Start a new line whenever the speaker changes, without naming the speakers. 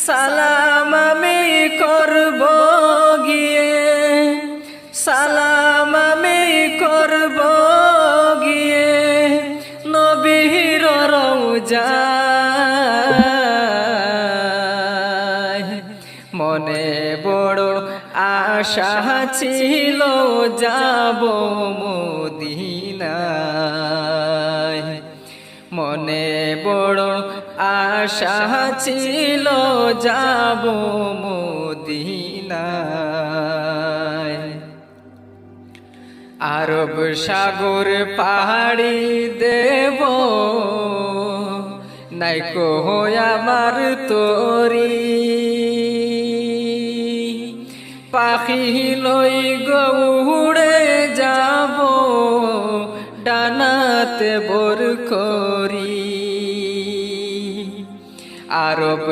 সালাম আমি করব গিয়ে, সালাম আমি করব গিয়ে নবীর রওজায়। মনে বড় আশা ছিল যাব মদিনায়, মনে বড় আশা ছিল যাব মদিনায়। আরব সাগর পাহাড়ি দেব নাইকো আমার তরি, পাখি লই গৌড়ে যাব ডানাতে বোর করি। আরব